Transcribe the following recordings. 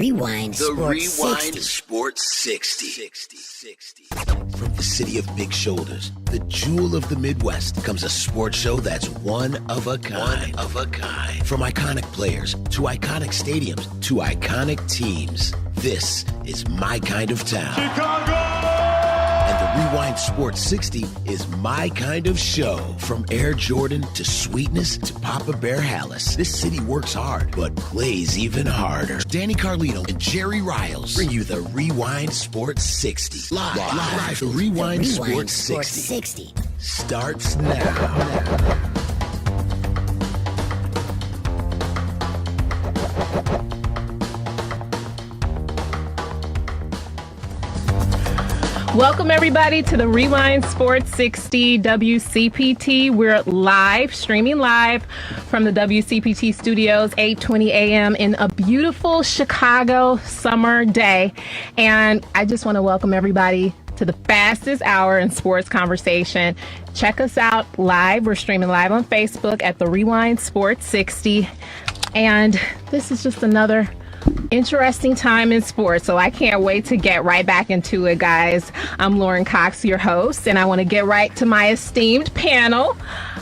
Rewind The Sports Rewind 60. Sports 60. From the city of big shoulders, the jewel of the Midwest, comes a sports show that's one of a kind. From iconic players to iconic stadiums to iconic teams, this is my kind of town. Chicago! And the Rewind Sports 60 is my kind of show. From Air Jordan to Sweetness to Papa Bear Hallis, this city works hard, but plays even harder. Danny Carlino and Jerry Riles bring you the Rewind Sports 60. Live. The Rewind Sports 60 starts now. Welcome, everybody, to the Rewind Sports 60 WCPT. We're streaming live from the WCPT studios, 8:20 a.m. in a beautiful Chicago summer day. And I just want to welcome everybody to the fastest hour in sports conversation. Check us out live. We're streaming live on Facebook at the Rewind Sports 60. And this is just another interesting time in sports, so I can't wait to get right back into it, guys. I'm Lauren Cox, your host, and I want to get right to my esteemed panel.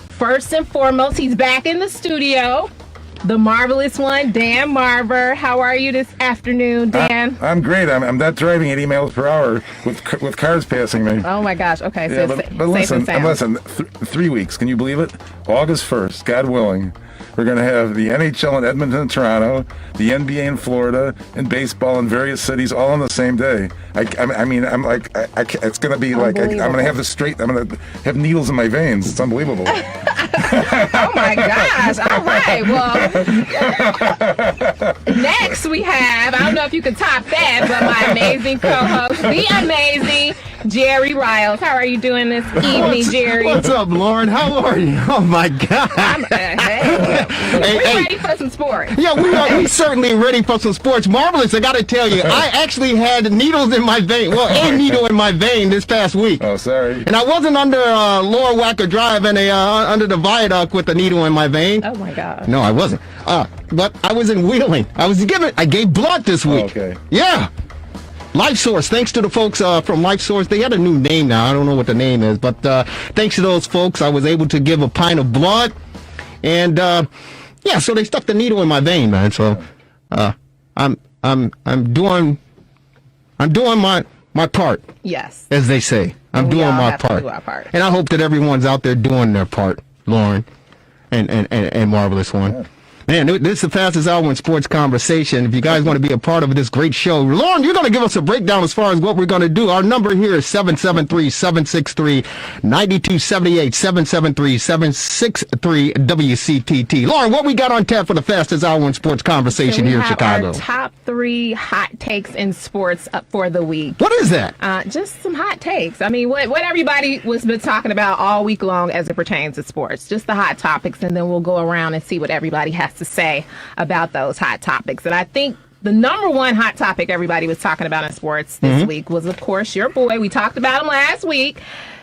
First and foremost, he's back in the studio, the marvelous one, Dan Marver. How are you this afternoon, Dan? I'm great. I'm not driving 80 miles per hour with cars passing me. Oh my gosh. Okay, yeah, so but listen, 3 weeks. Can you believe it? August 1st, God willing. We're going to have the NHL in Edmonton and Toronto, the NBA in Florida, and baseball in various cities all on the same day. It's going to be like, I'm going to have I'm going to have needles in my veins. It's unbelievable. Oh my gosh. All right. Well, next we have, I don't know if you can top that, but my amazing co-host, the amazing Jerry Riles. How are you doing this evening, Jerry? What's up, Lauren? How are you? Oh my God. We're ready for some sports. Yeah, we certainly ready for some sports. Marvelous, I got to tell you, I actually had needles in my vein. Well, a needle in my vein this past week. Oh, sorry. And I wasn't under Lower Wacker Drive and under the viaduct with a needle in my vein. Oh my God. No, I wasn't. But I was in Wheeling. I gave blood this week. Okay. Yeah. Life Source, thanks to the folks from Life Source. They had a new name now. I don't know what the name is, but thanks to those folks, I was able to give a pint of blood. And so they stuck the needle in my vein, man. So I'm doing my part. Yes. As they say. I'm doing my part. Do our part. And I hope that everyone's out there doing their part, Lauren and Marvelous One. Yeah. Man, this is the fastest hour in sports conversation. If you guys want to be a part of this great show, Lauren, you're going to give us a breakdown as far as what we're going to do. Our number here is 773-763-9278, 773-763-WCTT. Lauren, what we got on tap for the fastest hour in sports conversation here in Chicago? Our top 3 hot takes in sports up for the week. What is that? Just some hot takes. I mean, what everybody was been talking about all week long as it pertains to sports. Just the hot topics, and then we'll go around and see what everybody has to say about those hot topics. And I think the number one hot topic everybody was talking about in sports this week was, of course, your boy. We talked about him last week,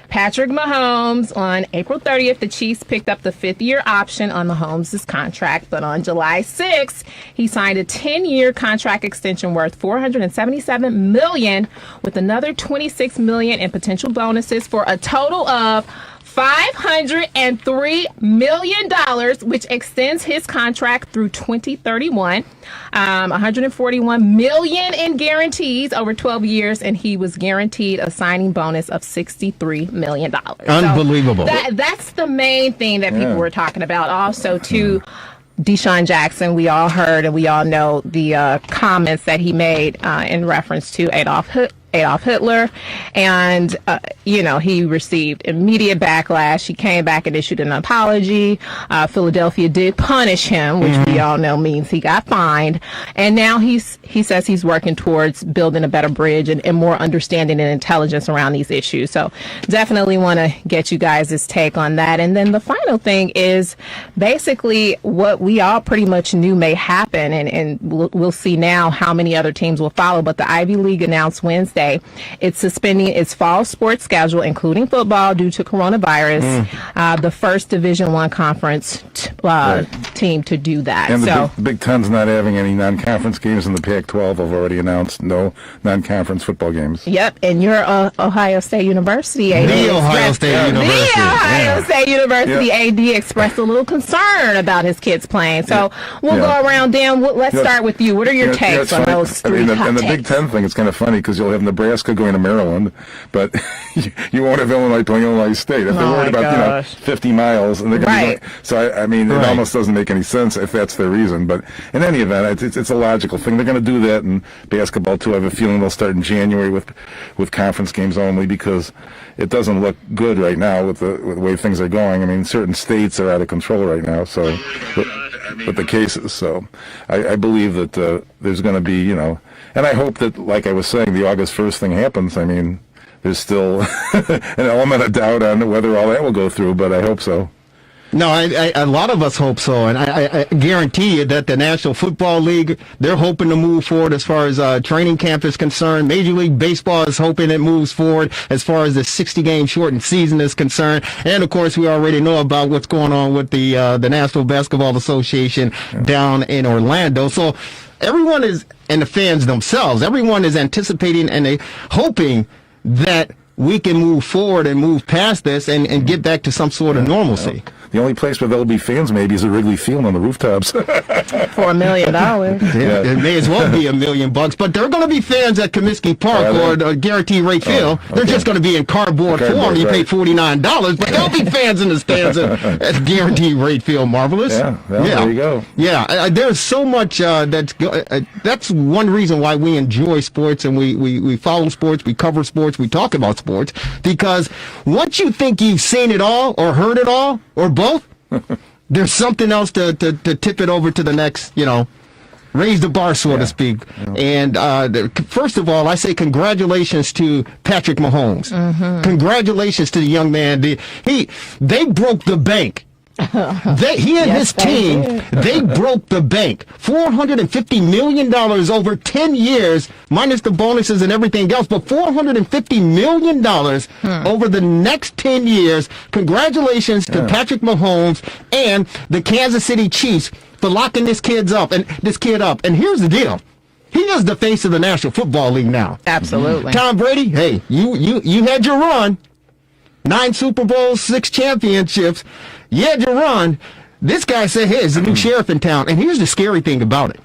Patrick Mahomes. On April 30th, the Chiefs picked up the 5th-year option on Mahomes' contract. But on July 6th, he signed a 10-year contract extension worth $477 million with another $26 million in potential bonuses for a total of $503 million, which extends his contract through 2031. $141 million in guarantees over 12 years, and he was guaranteed a signing bonus of $63 million. Unbelievable. So that's the main thing that people were talking about. Also, too, Deshaun Jackson, we all heard and we all know the comments that he made in reference to Adolf Hitler, and he received immediate backlash. He came back and issued an apology. Philadelphia did punish him, which we all know means he got fined, and now he says he's working towards building a better bridge and more understanding and intelligence around these issues. So definitely want to get you guys' take on that. And then the final thing is basically what we all pretty much knew may happen, and we'll see now how many other teams will follow. But the Ivy League announced Wednesday Tuesday. It's suspending its fall sports schedule, including football, due to coronavirus. The first Division I conference team to do that. And the Big Ten's not having any non-conference games, and the Pac-12 have already announced no non-conference football games. Yep, and your Ohio State University AD. The Ohio State University AD expressed a little concern about his kids playing. So we'll go around, Dan. Let's start with you. What are your takes on those three and the Big Ten thing, it's kind of funny because you'll have Nebraska going to Maryland, but you won't have Illinois playing Illinois State. If they're worried about 50 miles, and they're going to be so I mean, it almost doesn't make any sense if that's their reason. But in any event, it's a logical thing. They're going to do that in basketball too. I have a feeling they'll start in January with conference games only, because it doesn't look good right now with the way things are going. I mean, certain states are out of control right now. So with the cases, so I believe that there's going to be, and I hope that, like I was saying, the August 1st thing happens. I mean, there's still an element of doubt on whether all that will go through, but I hope so. No, a lot of us hope so, and I guarantee you that the National Football League, they're hoping to move forward as far as training camp is concerned. Major League Baseball is hoping it moves forward as far as the 60-game shortened season is concerned. And, of course, we already know about what's going on with the National Basketball Association down in Orlando. So everyone is, and the fans themselves, everyone is anticipating and hoping that we can move forward and move past this and get back to some sort of normalcy. The only place where there'll be fans maybe is at Wrigley Field on the rooftops. For $1 million. It may as well be $1 million, but there are going to be fans at Comiskey Park or Guaranteed Rate Field. They're just going to be in cardboard form. You pay $49, but there'll be fans in the stands at Guaranteed Rate Field. Marvelous. There you go. Yeah, there's so much that's one reason why we enjoy sports and we follow sports, we cover sports, we talk about sports, because once you think you've seen it all or heard it all or both, there's something else to tip it over to the next, raise the bar, so to speak. And first of all, I say congratulations to Patrick Mahomes. Congratulations to the young man. They broke the bank. He and his team, they broke the bank. $450 million over 10 years, minus the bonuses and everything else, but $450 million over the next 10 years. Congratulations to Patrick Mahomes and the Kansas City Chiefs for locking this kid up. And here's the deal. He is the face of the National Football League now. Absolutely. Tom Brady, hey, you had your run. 9 Super Bowls, 6 championships. You had your run. This guy said, hey, it's a new sheriff in town. And here's the scary thing about it.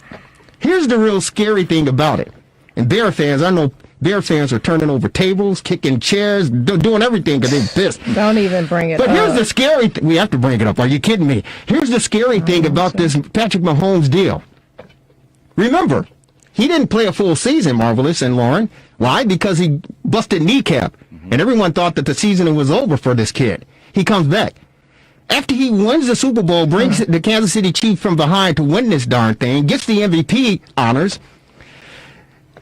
Here's the real scary thing about it. And Bear fans, I know Bear fans are turning over tables, kicking chairs, doing everything because they're pissed. Don't even bring it up. But here's the scary thing. We have to bring it up. Are you kidding me? Here's the scary thing about this Patrick Mahomes deal. Remember, he didn't play a full season, Marvelous and Lauren. Why? Because he busted kneecap. And everyone thought that the season was over for this kid. He comes back. After he wins the Super Bowl, brings the Kansas City Chiefs from behind to win this darn thing, gets the MVP honors.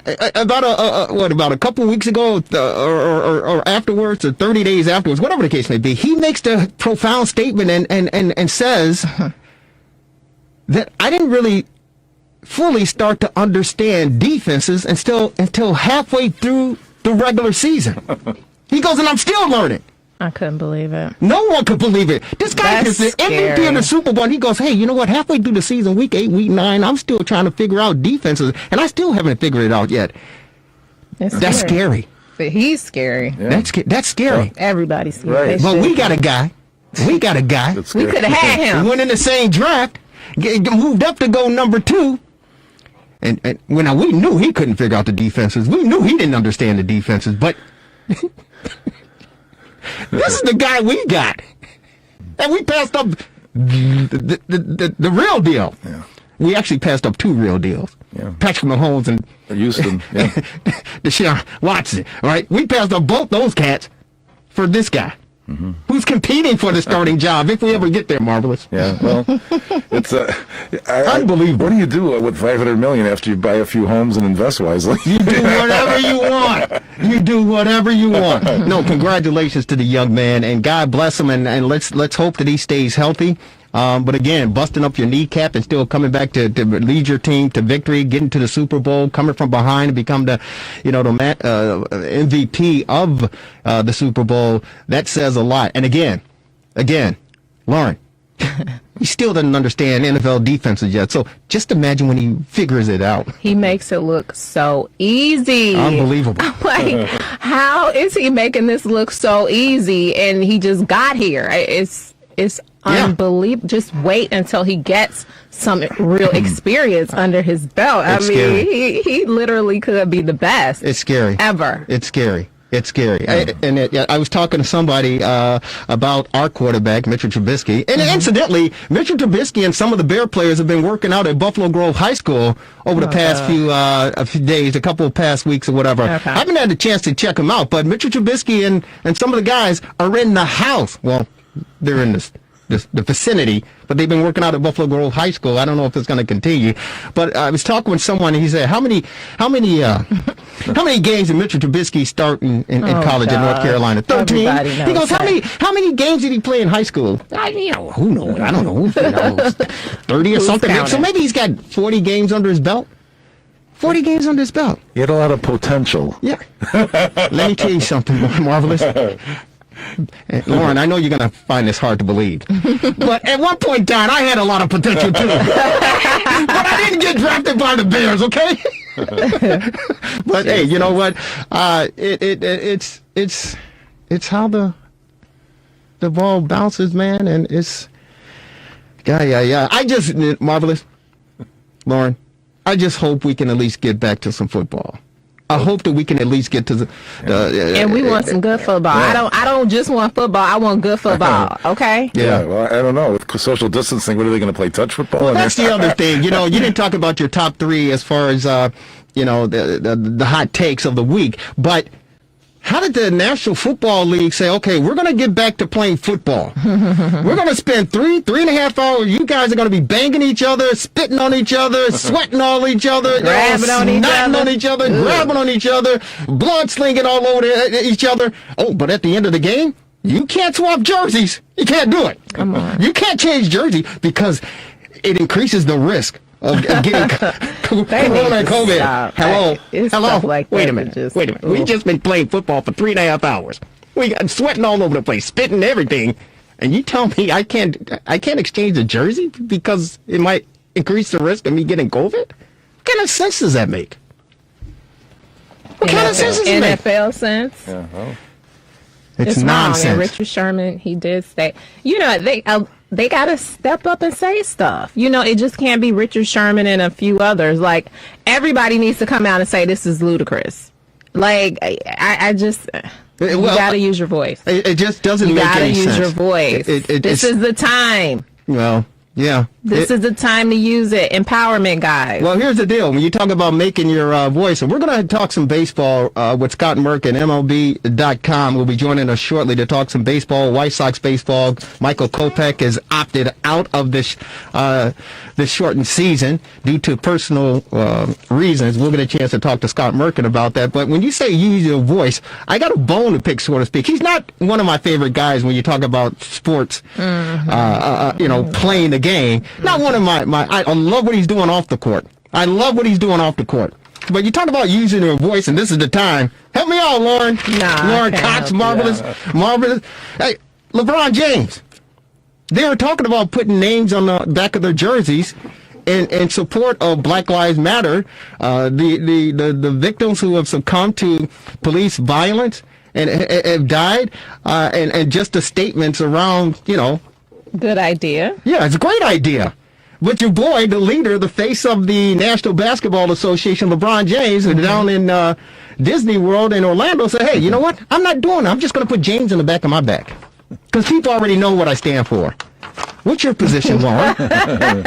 About a couple of weeks ago, or afterwards, or 30 days afterwards, whatever the case may be, he makes the profound statement and says that I didn't really fully start to understand defenses until halfway through the regular season. He goes, and I'm still learning. I couldn't believe it. No one could believe it. This guy is the MVP of the Super Bowl. And he goes, hey, you know what? Halfway through the season, week 8, week 9, I'm still trying to figure out defenses, and I still haven't figured it out yet. That's scary. But he's scary. Yeah. That's scary. Everybody's scary. Right. But we got a guy. We could have had him. Went in the same draft, moved up to go number 2. And we knew he couldn't figure out the defenses. We knew he didn't understand the defenses, but this is the guy we got. And we passed up the real deal. Yeah. We actually passed up 2 real deals. Yeah. Patrick Mahomes and Houston. Yeah. Deshaun Watson. Right? We passed up both those cats for this guy. Who's competing for the starting job if we ever get there, Marvelous? Yeah, well, it's unbelievable. What do you do with $500 million after you buy a few homes and invest wisely? You do whatever you want. You do whatever you want. No, congratulations to the young man, and God bless him, and let's hope that he stays healthy. But again, busting up your kneecap and still coming back to lead your team to victory, getting to the Super Bowl, coming from behind to become the MVP of the Super Bowl. That says a lot. And again, Lauren, he still doesn't understand NFL defenses yet. So just imagine when he figures it out. He makes it look so easy. Unbelievable. Like, how is he making this look so easy? And he just got here. It's unbelievable. Just wait until he gets some real experience under his belt. It's I mean, scary. he literally could be the best. It's scary. Ever. It's scary. It's scary. I was talking to somebody about our quarterback, Mitchell Trubisky. And incidentally, Mitchell Trubisky and some of the Bear players have been working out at Buffalo Grove High School over the past few days, a couple of past weeks or whatever. Okay. I haven't had the chance to check them out, but Mitchell Trubisky and some of the guys are in the house. Well, they're in the vicinity, but they've been working out at Buffalo Grove High School. I don't know if it's going to continue, but I was talking with someone, and he said, how many games did Mitchell Trubisky start in college in North Carolina? 13. Everybody knows He goes, that. how many games did he play in high school? Who knows? I don't know. 30 or Who's something. counting? So maybe he's got 40 games under his belt. 40 games under his belt. He had a lot of potential. Yeah. Let me tell you something marvelous. Lauren, I know you're going to find this hard to believe, but at one point in time, I had a lot of potential too. But I didn't get drafted by the Bears, okay? But hey, you know what? It's how the ball bounces, man, and it's yeah. I just marvelous, Lauren. I just hope we can at least get back to some football. I hope that we can at least get to the And we want some good football. Yeah. I don't just want football. I want good football. Okay. Yeah. Well, I don't know. With social distancing, what are they going to play? Touch football? Well, that's the other thing. You know, you didn't talk about your top three as far as the hot takes of the week, but how did the National Football League say, okay, we're going to get back to playing football. We're going to spend 3.5 hours. You guys are going to be banging each other, spitting on each other, sweating on each other, Grabbing on each snotting other. on each other, grabbing on each other, blood slinging all over each other. Oh, but at the end of the game, you can't swap jerseys. You can't do it. Come on. You can't change jersey because it increases the risk of getting corona and COVID. Stop. Hello. It's Hello. stuff like Wait that a minute. that just- Wait a minute. We just been playing football for 3.5 hours. We got sweating all over the place, spitting everything, and you tell me I can't exchange a jersey because it might increase the risk of me getting COVID? What kind of sense does that make? What kind of sense does it make? NFL sense. Yeah, well, It's Wrong. And nonsense. Richard Sherman, he did say, they got to step up and say stuff. You know, it just can't be Richard Sherman and a few others. Like, everybody needs to come out and say this is ludicrous. Like, I just, you Well, got to use your voice. It just doesn't You make got to any use sense. your voice. This is the time. Well, yeah. This is the time to use it. Empowerment, guys. Well, here's the deal. When you talk about making your voice, and we're going to talk some baseball with Scott Merck and MLB.com. Will be joining us shortly to talk some baseball, White Sox baseball. Michael Kopech has opted out of this shortened season due to personal reasons. We'll get a chance to talk to Scott Merkin about that. But when you say use your voice, I got a bone to pick, so to speak. He's not one of my favorite guys when you talk about sports, playing the game. Not one of I love what he's doing off the court. I love what he's doing off the court. But you talk about using your voice, and this is the time. Help me out, Lauren. Lauren I can't Cox, help you marvelous. Hey, LeBron James. They were talking about putting names on the back of their jerseys in support of Black Lives Matter. The victims who have succumbed to police violence and have died, and just the statements around, Good idea. Yeah, it's a great idea. But your boy, the leader, the face of the National Basketball Association, LeBron James, down in Disney World in Orlando, said, hey, you know what? I'm not doing it. I'm just going to put James in the back of my back. Because people already know what I stand for. What's your position, Lauren? Now,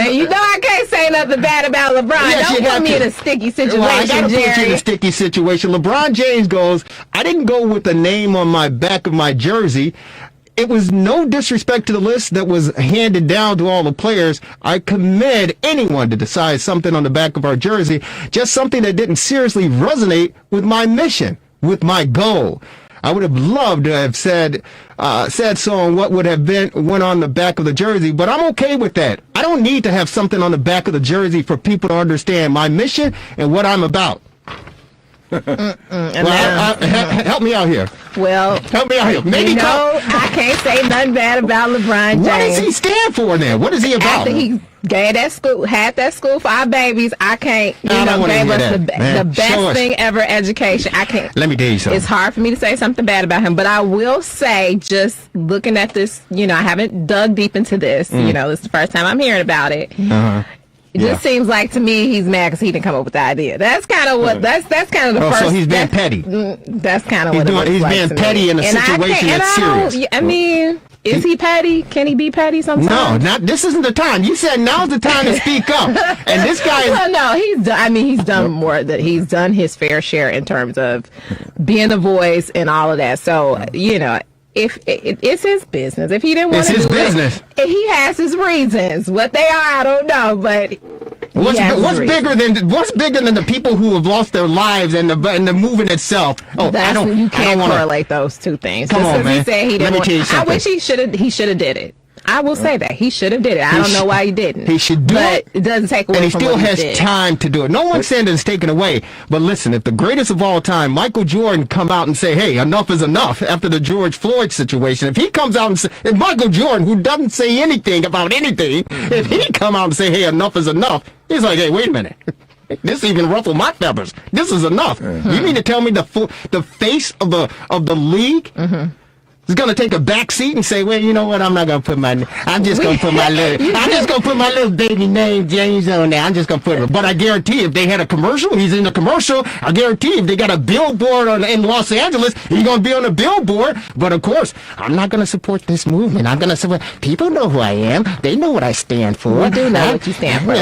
you know I can't say nothing bad about LeBron. Yes, you Don't have put me to. in a sticky situation, Well, I got to put you in a Jerry. sticky situation. LeBron James goes, I didn't go with the name on my back of my jersey. It was no disrespect to the list that was handed down to all the players. I commend anyone to decide something on the back of our jersey, just something that didn't seriously resonate with my mission, with my goal. I would have loved to have said so on what would have went on the back of the jersey, but I'm okay with that. I don't need to have something on the back of the jersey for people to understand my mission and what I'm about. Help me out here. Well, help me out here. Maybe I can't say nothing bad about LeBron James. What does he stand for then? What is he about? After he had that school for our babies, I can't, gave us the best thing ever, education. I can't. Let me tell you something. It's hard for me to say something bad about him, but I will say, just looking at this, I haven't dug deep into this. This is the first time I'm hearing about it. It just seems like to me he's mad because he didn't come up with the idea. That's kind of what. That's kind of the first. So he's being petty. That's kind of what he's being petty in a situation that's serious. I mean, is he petty? Can he be petty sometimes? No, this isn't the time. You said now's the time to speak up. And this guy. Well, no, he's done. I mean, he's done more. That he's done his fair share in terms of being the voice and all of that. So if it's his business, if he didn't want to do it, he has his reasons. What they are, I don't know. But what's bigger than the people who have lost their lives and the movement itself? You can't correlate those two things. Come on, man. He said he didn't. Let me tell you something. I wish he should have did it. I will say that he should have did it. I don't know why he didn't. He should do it. But it doesn't take away from what he did. And he still has time to do it. No one's saying that it's taken away. But listen, if the greatest of all time, Michael Jordan, come out and say, hey, enough is enough after the George Floyd situation, if he comes out and say, if Michael Jordan, who doesn't say anything about anything, if he come out and say, hey, enough is enough, he's like, hey, wait a minute. This even ruffled my feathers. This is enough. You mean to tell me the face of the league is going to take a back seat and say, well, you know what? I'm just going to put my little baby name James on there. I'm just going to put it. But I guarantee if they had a commercial, he's in the commercial. I guarantee if they got a billboard in Los Angeles, he's going to be on the billboard. But of course, I'm not going to support this movement. I'm going to support. People know who I am. They know what I stand for. We do know what you stand for.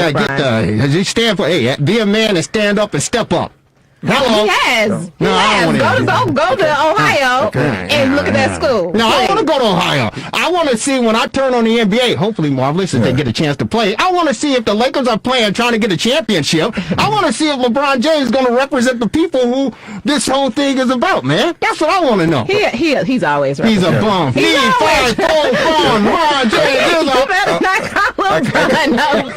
You stand for. Hey, be a man and stand up and step up. Hello. He has. No, I don't want to go to Ohio and look at that school. No, I don't want to go to Ohio. I want to see when I turn on the NBA, hopefully, Marvelous, if they get a chance to play. I want to see if the Lakers are playing, trying to get a championship. I want to see if LeBron James is going to represent the people who this whole thing is about, man. That's what I want to know. He's always He's a bum. He's LeBron James. You better not call LeBron no bum.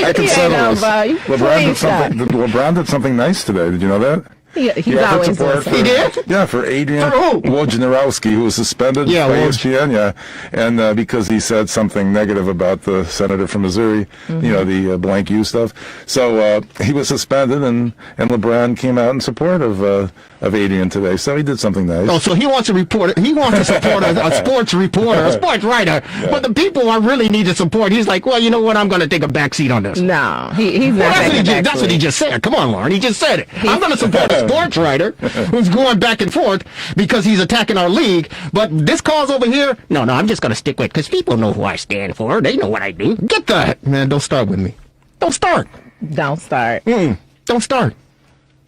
I can settle this. LeBron did something nice today. Did you know that? He's always doing He did? Yeah, for Adrian Wojnarowski, who was suspended by ESPN, and because he said something negative about the senator from Missouri, the blank U stuff. So he was suspended, and LeBron came out in support of Adrian today. So he did something nice. Oh, so he wants to report. He wants to support a sports reporter, a sports writer. Yeah. But the people I really need to support, he's like, well, you know what? I'm going to take a back seat on this. No, he's not. That's what he just said. Come on, Lauren. He just said it. I'm going to support a sports writer who's going back and forth because he's attacking our league. But this cause over here, no, I'm just going to stick with it because people know who I stand for. They know what I do. Get that. Man, don't start with me. Don't start. Don't start. Don't start.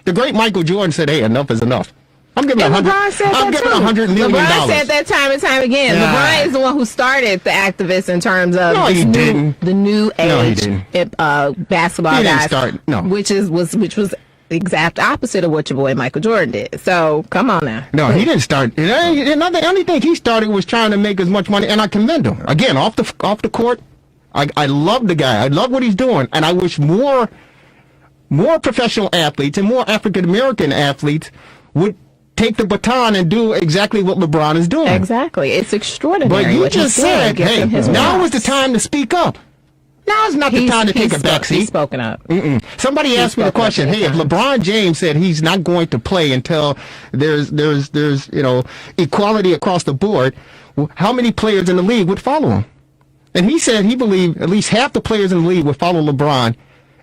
The great Michael Jordan said, hey, enough is enough. I'm giving $100 million. LeBron said that time and time again. LeBron is the one who started the activists in terms of the new age basketball guys, which was the exact opposite of what your boy Michael Jordan did. So come on now. No, he didn't start. The only thing he started was trying to make as much money, and I commend him. Again, off the court, I love the guy. I love what he's doing, and I wish more professional athletes and more African American athletes would take the baton and do exactly what LeBron is doing. Exactly. It's extraordinary. But you just said, hey, now is the time to speak up. Now is not the time to take a backseat. He's spoken up. Somebody asked me the question, hey, if LeBron James said he's not going to play until there's equality across the board, how many players in the league would follow him? And he said he believed at least half the players in the league would follow LeBron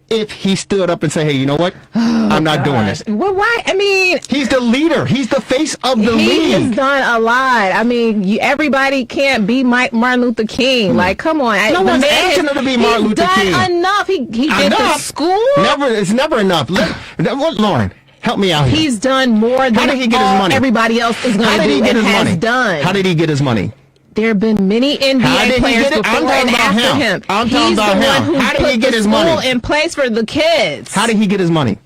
if he stood up and said, hey, you know what? I'm not doing this. Well, why? I mean, he's the leader. He's the face of the league. He has done a lot. I mean, everybody can't be Martin Luther King. Like, come on. No one's asking him to be Martin Luther King. He's done enough. He did the school. It's never enough. Lauren, help me out here. He's done more than everybody else is going to do and has done. How did he get his money? There have been many NBA players before and after him. I'm talking about him. How did he get his money? He's the one who put the school in place for the kids. How did he get his money?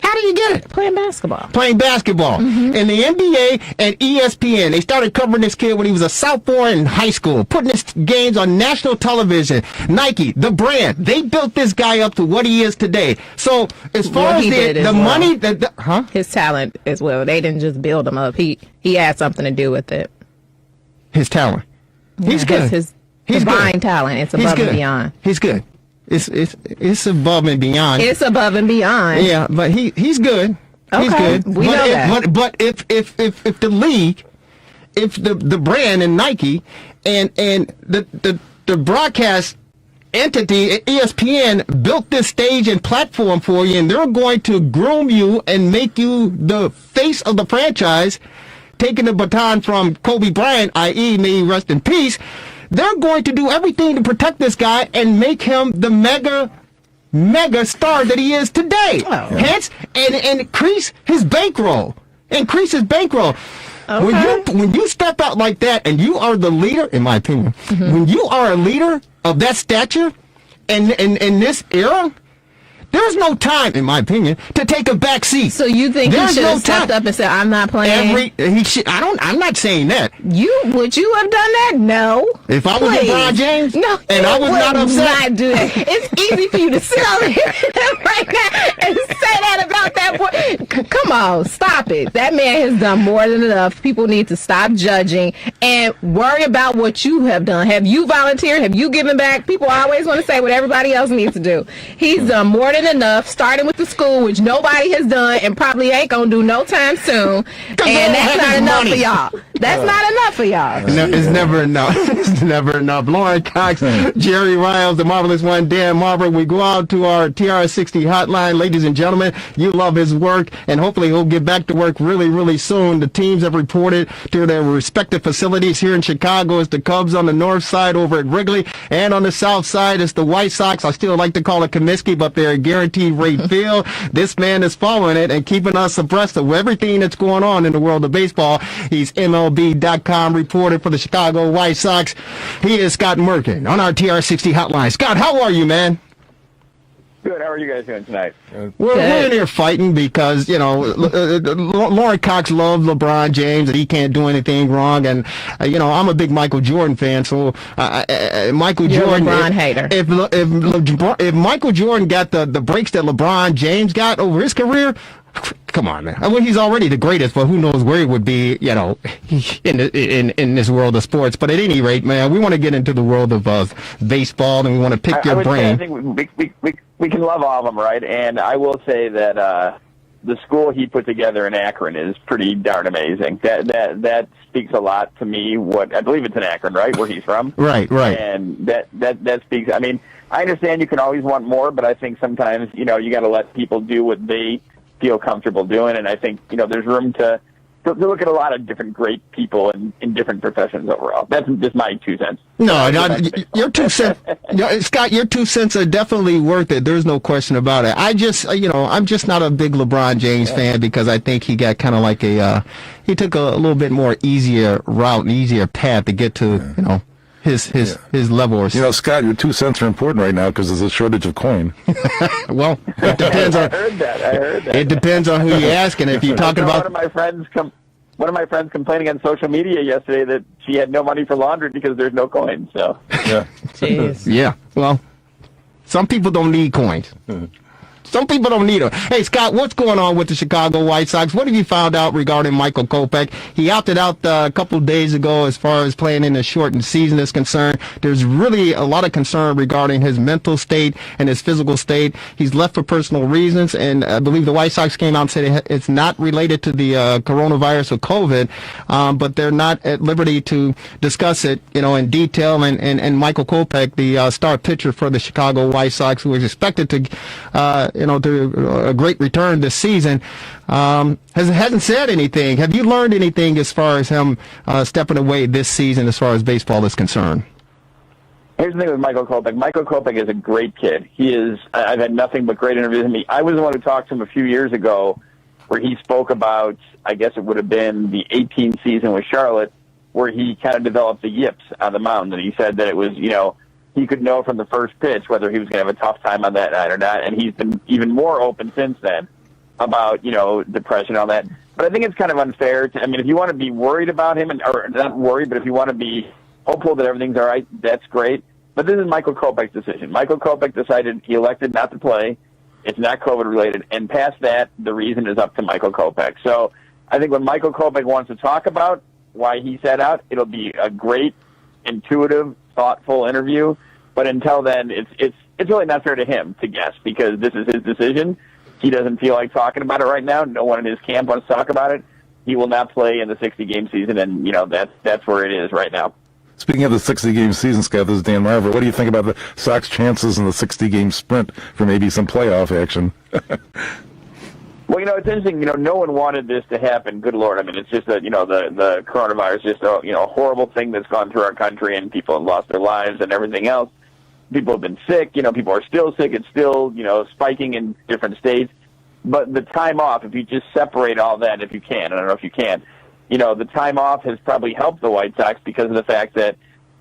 How do you get it? Playing basketball. Playing basketball. Mm-hmm. And the NBA and ESPN, they started covering this kid when he was a sophomore in high school, putting his games on national television. Nike, the brand, they built this guy up to what he is today. So as far as the money, his talent as well. They didn't just build him up. He had something to do with it. His talent. He's good. His He's divine good. talent. It's He's above good. and beyond. He's good. It's above and beyond. It's above and beyond. Yeah, but he's good. He's Okay, good. we know that. But if the league, if the brand and Nike and the broadcast entity ESPN built this stage and platform for you, and they're going to groom you and make you the face of the franchise, taking the baton from Kobe Bryant, i.e., may he rest in peace. They're going to do everything to protect this guy and make him the mega star that he is today. Oh. Hence, and increase his bankroll. Okay. When you step out like that, and you are the leader, in my opinion, when you are a leader of that stature, and in this era, there's no time, in my opinion, to take a back seat. So you think he should have stepped up and said, "I'm not playing"? I'm not saying that. Would you have done that? No. If I was LeBron James, no, and I was not upset, not do that. It's easy for you to sit over here right now and say that about that boy. Come on, stop it. That man has done more than enough. People need to stop judging and worry about what you have done. Have you volunteered? Have you given back? People always want to say what everybody else needs to do. He's done more than enough, starting with the school, which nobody has done and probably ain't gonna do no time soon. And that's not enough for y'all. That's not enough for y'all. No, it's never enough. It's never enough. Lauren Cox, Jerry Riles, the Marvelous One, Dan Marver. We go out to our TR60 hotline. Ladies and gentlemen, you love his work, and hopefully he'll get back to work really, really soon. The teams have reported to their respective facilities. Here in Chicago, it's the Cubs on the north side over at Wrigley, and on the south side, it's the White Sox. I still like to call it Comiskey, but they're a guaranteed rate field. This man is following it and keeping us abreast of everything that's going on in the world of baseball. He's MLB.com reporter for the Chicago White Sox. He is Scott Merkin on our TR60 hotline. Scott, how are you, man? Good. How are you guys doing tonight? We're in here fighting because, Lauren Cox loves LeBron James and he can't do anything wrong. And, I'm a big Michael Jordan fan. So, Michael You're Jordan. a LeBron hater. If Michael Jordan got the breaks that LeBron James got over his career, come on, man. I mean, he's already the greatest, but who knows where he would be, in this world of sports. But at any rate, man, we want to get into the world of baseball, and we want to pick your brain. I think we can love all of them, right? And I will say that the school he put together in Akron is pretty darn amazing. That speaks a lot to me. I believe it's in Akron, right, where he's from. Right. And that speaks. I mean, I understand you can always want more, but I think sometimes you got to let people do what they feel comfortable doing, and I think there's room to look at a lot of different great people in different professions overall. That's just my 2 cents. No, your 2 cents, Scott. Your 2 cents are definitely worth it. There's no question about it. I'm just not a big LeBron James fan because I think he got kind of like he took a little bit more easier route, and easier path to get to his level. Or Scott, your 2 cents are important right now because there's a shortage of coin. Well, it depends on. I heard that. It depends on who you're asking. If you're talking about one of my friends complaining on social media yesterday that she had no money for laundry because there's no coins. So Yeah. Jeez. Yeah. Well, some people don't need coins. Some people don't need them. Hey, Scott, what's going on with the Chicago White Sox? What have you found out regarding Michael Kopech? He opted out a couple of days ago as far as playing in the shortened season is concerned. There's really a lot of concern regarding his mental state and his physical state. He's left for personal reasons, and I believe the White Sox came out and said it's not related to the coronavirus or COVID, but they're not at liberty to discuss it, in detail. And Michael Kopech, the star pitcher for the Chicago White Sox, who is expected to to a great return this season, hasn't said anything. Have you learned anything as far as him stepping away this season as far as baseball is concerned? Here's the thing with Michael Kopech. Michael Kopech is a great kid. I've had nothing but great interviews with him. I was the one who talked to him a few years ago where he spoke about, I guess it would have been the 18 season with Charlotte, where he kind of developed the yips on the mound. And he said that it was, he could know from the first pitch whether he was going to have a tough time on that night or not, and he's been even more open since then about, depression and all that. But I think it's kind of unfair if you want to be worried about him, or not worried, but if you want to be hopeful that everything's all right, that's great. But this is Michael Kopech's decision. Michael Kopech decided he elected not to play. It's not COVID-related. And past that, the reason is up to Michael Kopech. So I think when Michael Kopech wants to talk about why he sat out, it'll be a great, intuitive, thoughtful interview. But until then, it's really not fair to him to guess, because this is his decision. He doesn't feel like talking about it right now. No one in his camp wants to talk about it. He will not play in the 60-game season, and that's where it is right now. Speaking of the 60-game season, Scott, this is Dan Marver. What do you think about the Sox chances in the 60-game sprint for maybe some playoff action? Well, it's interesting. No one wanted this to happen. Good Lord. It's just that, the coronavirus is just a horrible thing that's gone through our country, and people have lost their lives and everything else. People have been sick. People are still sick. It's still, spiking in different states. But the time off, if you just separate all that, if you can, I don't know if you can, the time off has probably helped the White Sox because of the fact that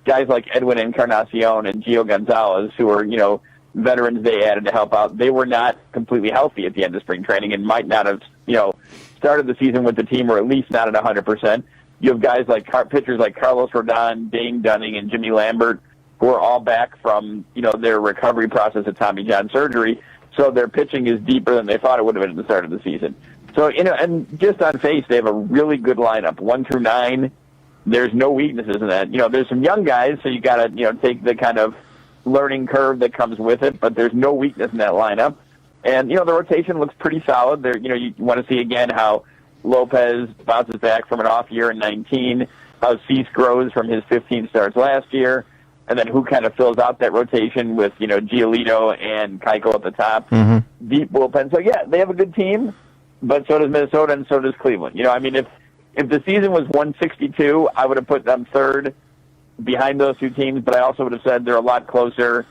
guys like Edwin Encarnacion and Gio Gonzalez, who are, veterans they added to help out, they were not completely healthy at the end of spring training and might not have, started the season with the team, or at least not at 100%. You have guys like pitchers like Carlos Rodon, Dane Dunning, and Jimmy Lambert, who are all back from, their recovery process of Tommy John surgery. So their pitching is deeper than they thought it would have been at the start of the season. So, and just on face, they have a really good lineup, 1 through 9. There's no weaknesses in that. There's some young guys, so you got to, take the kind of learning curve that comes with it, but there's no weakness in that lineup. And, the rotation looks pretty solid. There, you want to see again how Lopez bounces back from an off year in 19, how Cease grows from his 15 starts last year, and then who kind of fills out that rotation with, Giolito and Keiko at the top. Mm-hmm. Deep bullpen. So, yeah, they have a good team, but so does Minnesota and so does Cleveland. If the season was 162, I would have put them third behind those two teams, but I also would have said they're a lot closer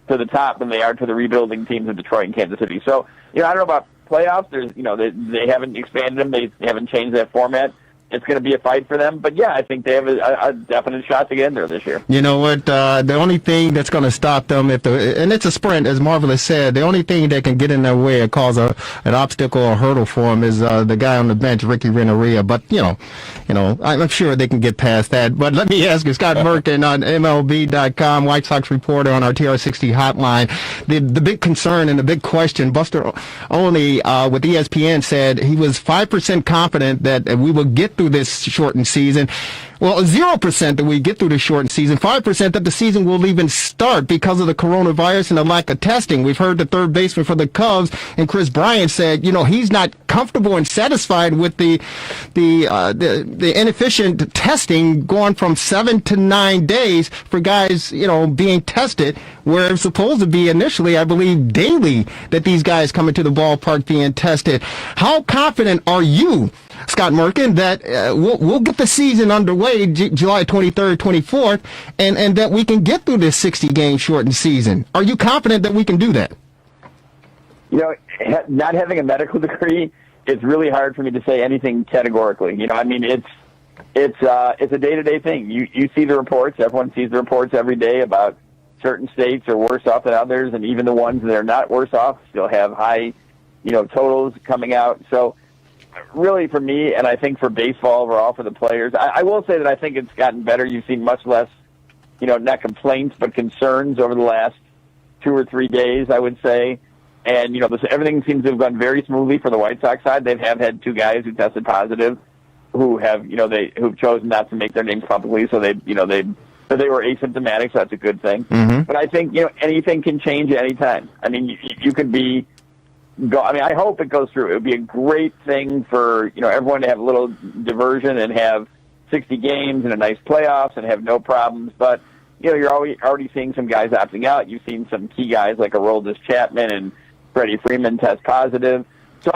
to the top than they are to the rebuilding teams of Detroit and Kansas City. So, I don't know about playoffs. There's, they haven't expanded them. They haven't changed that format. It's going to be a fight for them. But, yeah, I think they have a definite shot to get in there this year. You know what? The only thing that's going to stop them, and it's a sprint, as Marvelous said, the only thing that can get in their way or cause an obstacle or hurdle for them is the guy on the bench, Ricky Renteria. But, I'm sure they can get past that. But let me ask you, Scott Merkin on MLB.com, White Sox reporter on our TR60 hotline. The big concern and the big question, Buster Olney with ESPN said he was 5% confident that we will get through this shortened season. Well, 0% that we get through the shortened season, 5% that the season will even start because of the coronavirus and the lack of testing. We've heard the third baseman for the Cubs, and Chris Bryant said, he's not comfortable and satisfied with the inefficient testing going from 7 to 9 days for guys, being tested, where it's supposed to be initially, I believe, daily that these guys come into the ballpark being tested. How confident are you, Scott Merkin, that we'll get the season underway July 23rd, 24th, and that we can get through this 60-game shortened season? Are you confident that we can do that? Not having a medical degree, it's really hard for me to say anything categorically. It's a day-to-day thing. You see the reports. Everyone sees the reports every day about certain states are worse off than others, and even the ones that are not worse off still have high, totals coming out. So really for me, and I think for baseball overall, for the players, I will say that I think it's gotten better. You've seen much less, not complaints, but concerns over the last 2 or 3 days, I would say. And, everything seems to have gone very smoothly for the White Sox side. They have had 2 guys who tested positive who have, who've chosen not to make their names publicly. So they were asymptomatic, so that's a good thing. Mm-hmm. But I think, anything can change at any time. You could be, I hope it goes through. It would be a great thing for, everyone to have a little diversion and have 60 games and a nice playoffs and have no problems. But, you're already seeing some guys opting out. You've seen some key guys like Aroldis Chapman and Freddie Freeman test positive. So,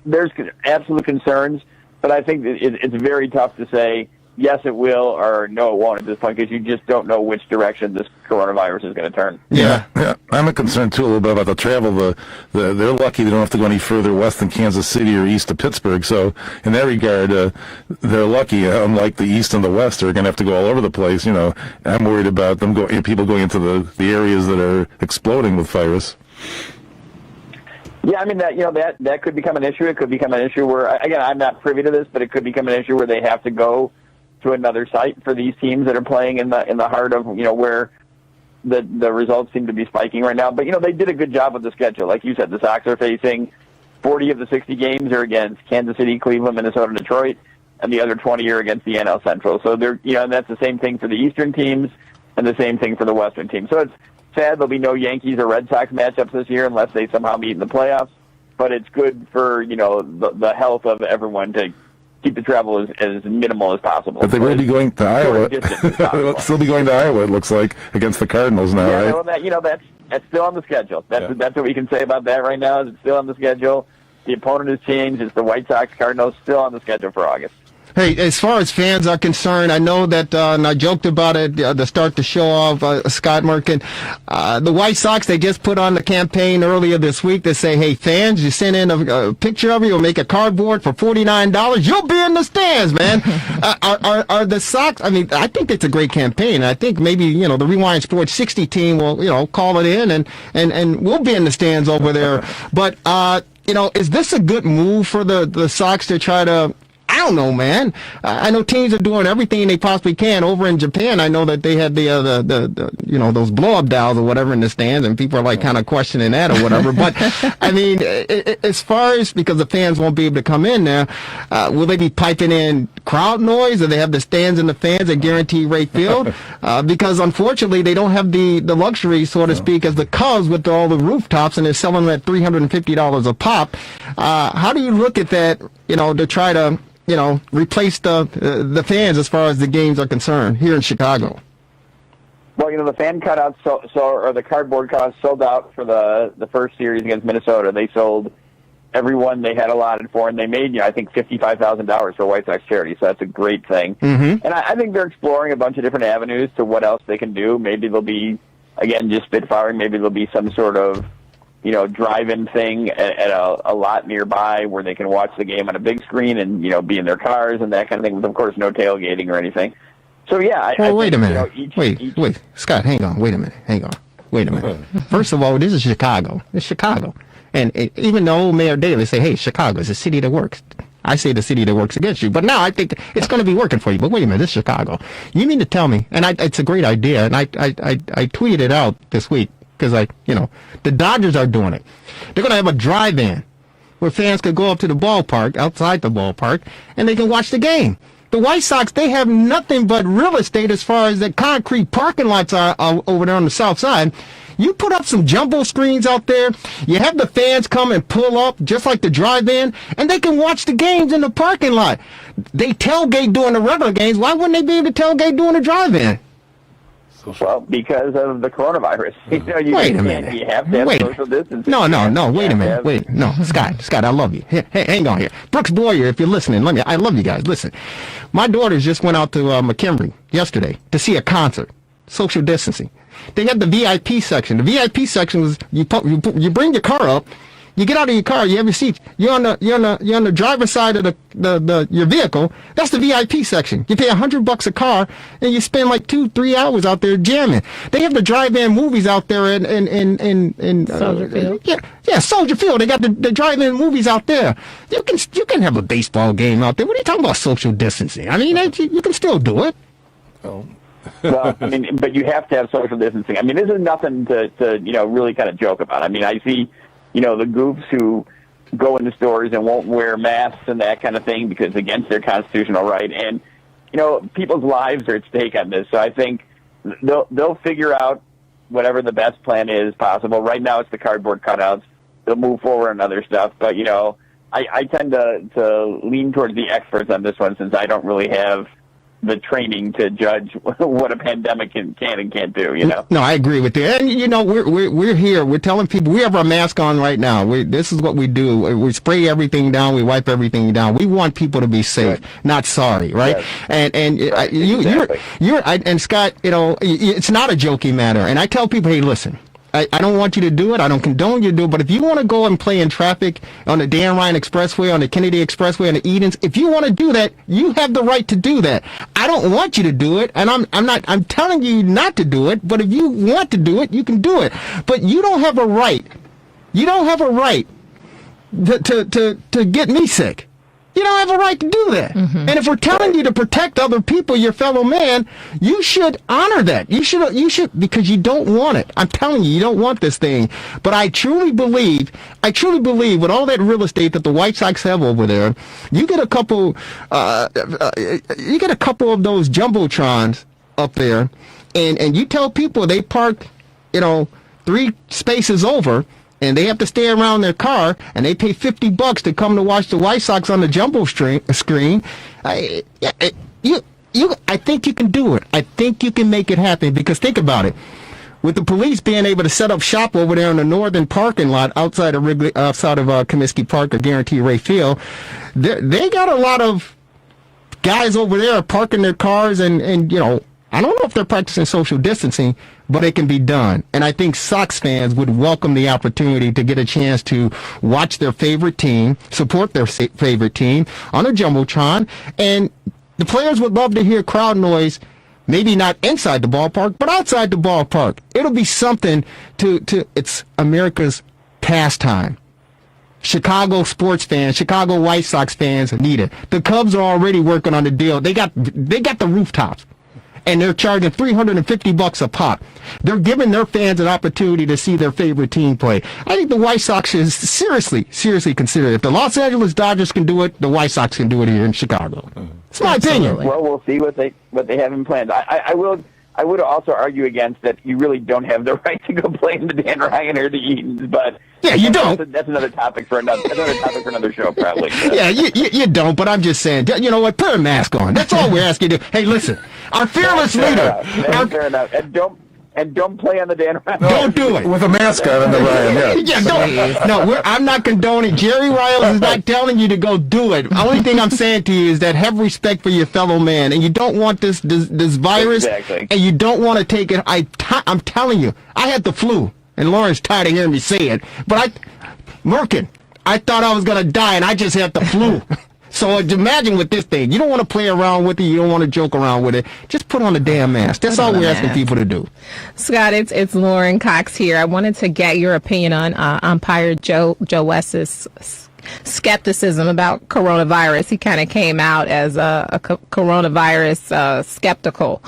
there's absolute concerns, but I think it's very tough to say, yes, it will, or no, it won't at this point, because you just don't know which direction this coronavirus is going to turn. Yeah. I'm concerned, too, a little bit about the travel. They're lucky they don't have to go any further west than Kansas City or east of Pittsburgh. So, in that regard, they're lucky. Unlike the east and the west, they're going to have to go all over the place. I'm worried about people going into the areas that are exploding with virus. Yeah, I mean that could become an issue. It could become an issue where, again, I'm not privy to this, but it could become an issue where they have to go to another site for these teams that are playing in the heart of where the results seem to be spiking right now. But they did a good job with the schedule, like you said. The Sox are facing 40 of the 60 games are against Kansas City, Cleveland, Minnesota, Detroit, and the other 20 are against the NL Central. So they're and that's the same thing for the Eastern teams and the same thing for the Western teams. So it's sad there'll be no Yankees or Red Sox matchups this year unless they somehow meet in the playoffs. But it's good for the health of everyone to keep the travel as minimal as possible. But they will be going to Iowa. They'll still be going to Iowa, it looks like, against the Cardinals now, yeah, right? Well, that's still on the schedule. That's what we can say about that right now. Is it's still on the schedule. The opponent has changed. It's the White Sox. Cardinals still on the schedule for August. Hey, as far as fans are concerned, I know that, and I joked about it to start the show off, Scott Merkin. The White Sox, they just put on the campaign earlier this week to say, hey, fans, you send in a picture of you or make a cardboard for $49, you'll be in the stands, man. Are the Sox, I mean, I think it's a great campaign. I think maybe, the Rewind Sports 60 team will, call it in and we'll be in the stands over there. But, is this a good move for the Sox to try to, I don't know, man. I know teams are doing everything they possibly can. Over in Japan, I know that they had the those blow-up dolls or whatever in the stands, and people are like kind of questioning that or whatever. But I mean, as far as, because the fans won't be able to come in there, will they be piping in crowd noise, or they have the stands and the fans at Guaranteed Rate Field? Because unfortunately, they don't have the luxury, so to speak, as the Cubs with all the rooftops, and they're selling them at $350 a pop. How do you look at that? To try to replace the fans as far as the games are concerned here in Chicago? Well, the fan cutouts or the cardboard cutouts sold out for the first series against Minnesota. They sold everyone they had allotted for, and they made, I think, $55,000 for White Sox charity. So that's a great thing. Mm-hmm. And I think they're exploring a bunch of different avenues to what else they can do. Maybe they'll be, again, just spitfiring. Maybe there'll be some sort of drive-in thing at a lot nearby where they can watch the game on a big screen and, be in their cars and that kind of thing, with, of course, no tailgating or anything. So, yeah. Wait a minute. Wait. Scott, hang on. Wait a minute. First of all, this is Chicago. It's Chicago. And even the old Mayor Daley say, hey, Chicago is a city that works. I say the city that works against you. But now I think it's going to be working for you. But wait a minute, this is Chicago. You mean to tell me, and it's a great idea, and I tweeted it out this week, because the Dodgers are doing it. They're going to have a drive-in where fans could go up to the ballpark, outside the ballpark, and they can watch the game. The White Sox, they have nothing but real estate as far as the concrete parking lots are over there on the south side. You put up some jumbo screens out there, you have the fans come and pull up, just like the drive-in, and they can watch the games in the parking lot. They tailgate during the regular games. Why wouldn't they be able to tailgate during the drive-in? Well, because of the coronavirus. Wait a minute. You have to have social distancing. No. Wait a minute. No, Scott, I love you. Hey, hang on here. Brooks Boyer, if you're listening, I love you guys. Listen, my daughters just went out to McKinley yesterday to see a concert. Social distancing. They had the VIP section. The VIP section was you bring your car up. You get out of your car, you have your seat. You're on the driver's side of your vehicle. That's the VIP section. You pay $100 a car, and you spend like 2-3 hours out there jamming. They have the drive-in movies out there in Soldier Field. Yeah, Soldier Field. They got the drive-in movies out there. You can have a baseball game out there. What are you talking about social distancing? I mean, you can still do it. Oh. Well, I mean, but you have to have social distancing. I mean, this is nothing to really kind of joke about. I mean, I see the goofs who go into stores and won't wear masks and that kind of thing because against their constitutional right. And, people's lives are at stake on this. So I think they'll figure out whatever the best plan is possible. Right now it's the cardboard cutouts. They'll move forward on other stuff. But, I tend to lean towards the experts on this one since I don't really have the training to judge what a pandemic can and can't do, No, I agree with you. And, we're here. We're telling people we have our mask on right now. This is what we do. We spray everything down. We wipe everything down. We want people to be safe, not sorry, right? Yes. And right. You're and Scott, it's not a joking matter. And I tell people, hey, listen, I don't want you to do it. I don't condone you to do it. But if you want to go and play in traffic on the Dan Ryan Expressway, on the Kennedy Expressway, on the Edens, if you want to do that, you have the right to do that. I don't want you to do it, and I'm telling you not to do it. But if you want to do it, you can do it. But you don't have a right. You don't have a right to get me sick. You don't have a right to do that. And if we're telling you to protect other people, your fellow man, you should honor that. You should, because you don't want it. I'm telling you, you don't want this thing. But I truly believe with all that real estate that the White Sox have over there, you get a couple of those jumbotrons up there, and you tell people they park, 3 spaces over, and they have to stay around their car, and they pay $50 to come to watch the White Sox on the jumbo screen. I think you can do it. I think you can make it happen, because think about it. With the police being able to set up shop over there in the northern parking lot outside of Comiskey Park or Guarantee Ray Field, they got a lot of guys over there parking their cars, and I don't know if they're practicing social distancing, but it can be done. And I think Sox fans would welcome the opportunity to get a chance to watch their favorite team, support their favorite team on a Jumbotron. And the players would love to hear crowd noise, maybe not inside the ballpark, but outside the ballpark. It'll be something it's America's pastime. Chicago sports fans, Chicago White Sox fans need it. The Cubs are already working on the deal. They got the rooftops, and they're charging $350 a pop. They're giving their fans an opportunity to see their favorite team play. I think the White Sox should seriously consider it. If the Los Angeles Dodgers can do it, the White Sox can do it here in Chicago. It's my opinion. Well, we'll see what they have in plan. I would also argue against that. You really don't have the right to go play in the Dan Ryan or the Eatons, but yeah, you don't. That's another topic for another show, probably. Yeah, you don't. But I'm just saying, you know what? Put a mask on. That's all we're asking you to. Hey, listen, our fearless leader. Fair enough. And don't play on the Dan Ryan. Don't do it with a mask on the Ryan. Yeah, don't. No, I'm not condoning. Jerry Riles is not telling you to go do it. The only thing I'm saying to you is that have respect for your fellow man, and you don't want this virus, exactly. And you don't want to take it. I'm telling you, I had the flu, and Lauren's tired of hearing me say it, but Merkin, I thought I was gonna die, and I just had the flu. So imagine with this thing, you don't want to play around with it, you don't want to joke around with it. Just put on a damn mask. That's all we're asking people to do. Scott, it's Lauren Cox here. I wanted to get your opinion on umpire Joe West's skepticism about coronavirus. He kind of came out as a coronavirus skeptical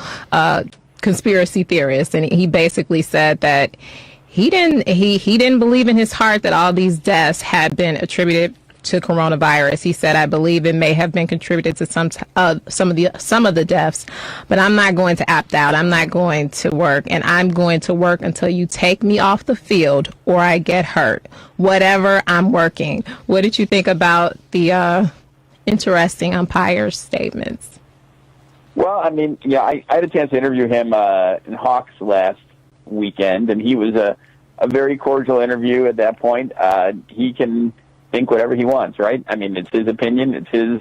conspiracy theorist, and he basically said that he didn't believe in his heart that all these deaths had been attributed to coronavirus. He said, I believe it may have been contributed to some of the deaths, but I'm not going to opt out. I'm not going to work, and I'm going to work until you take me off the field or I get hurt. Whatever, I'm working. What did you think about the interesting umpire's statements? Well, I mean, yeah, I had a chance to interview him in Hawks last weekend, and he was a very cordial interview at that point. He can think whatever he wants, right? I mean, it's his opinion. It's his.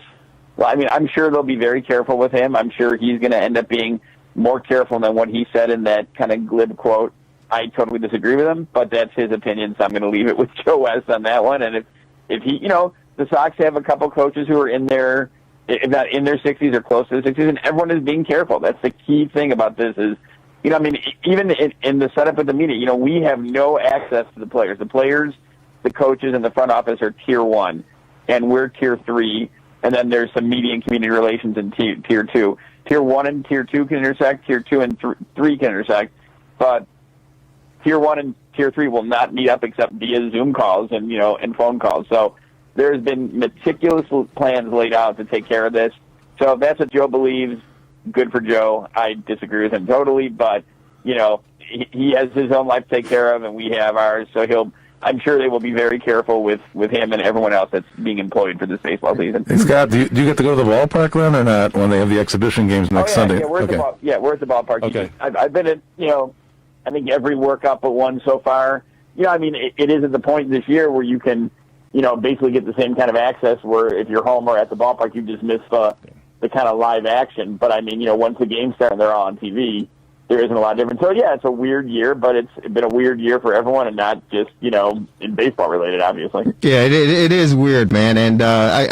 Well, I mean, I'm sure they'll be very careful with him. I'm sure he's going to end up being more careful than what he said in that kind of glib quote. I totally disagree with him, but that's his opinion, so I'm going to leave it with Joe West on that one. And if he, the Sox have a couple coaches who are in their, if not in their 60s or close to the 60s, and everyone is being careful. That's the key thing about this is, I mean, even in the setup of the media, we have no access to the players. The players, the coaches, and the front office are tier 1, and we're tier 3, and then there's some media and community relations in tier 2. Tier 1 and tier 2 can intersect, tier 2 and 3 can intersect, but tier 1 and tier 3 will not meet up except via Zoom calls and, and phone calls. So there's been meticulous plans laid out to take care of this. So if that's what Joe believes, good for Joe. I disagree with him totally, but, he has his own life to take care of, and we have ours, so I'm sure they will be very careful with him and everyone else that's being employed for this baseball season. Hey, Scott, do you get to go to the ballpark then or not when they have the exhibition games next Sunday? Yeah, we're at the ballpark. Okay. I've been at, I think every workout but one so far. I mean, it is at the point this year where you can, basically get the same kind of access where if you're home or at the ballpark, you just miss the kind of live action. But, I mean, once the games start and they're all on TV, there isn't a lot different. So, yeah, it's a weird year, but it's been a weird year for everyone and not just, in baseball related, obviously. Yeah, it is weird, man. And,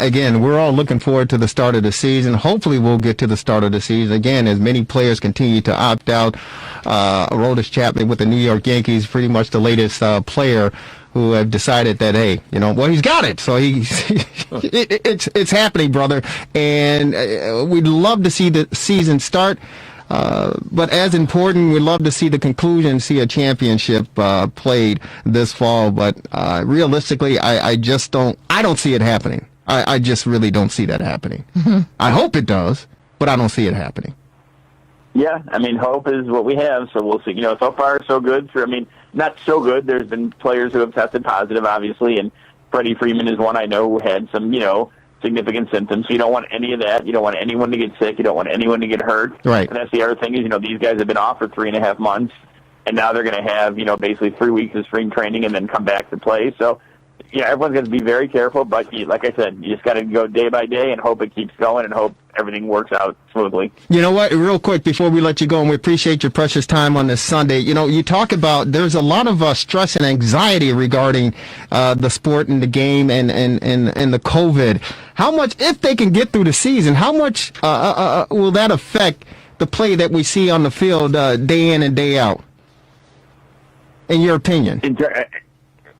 again, we're all looking forward to the start of the season. Hopefully we'll get to the start of the season. Again, as many players continue to opt out. Aroldis Chapman with the New York Yankees, pretty much the latest player who have decided that, hey, well, he's got it. So it's happening, brother. And we'd love to see the season start. But as important, we'd love to see the conclusion, see a championship played this fall. But realistically, I don't see it happening. I just really don't see that happening. I hope it does, but I don't see it happening. Yeah, I mean, hope is what we have, so we'll see. So far, so good. Not so good. There's been players who have tested positive, obviously, and Freddie Freeman is one I know who had some, significant symptoms. So you don't want any of that. You don't want anyone to get sick. You don't want anyone to get hurt. Right. And that's the other thing is, these guys have been off for 3.5 months, and now they're going to have, basically 3 weeks of spring training and then come back to play. So, everyone's going to be very careful, but like I said, you just got to go day by day and hope it keeps going and hope everything works out smoothly. You know what? Real quick, before we let you go, and we appreciate your precious time on this Sunday, you talk about there's a lot of stress and anxiety regarding the sport and the game and the COVID. How much, if they can get through the season, how much will that affect the play that we see on the field day in and day out, in your opinion?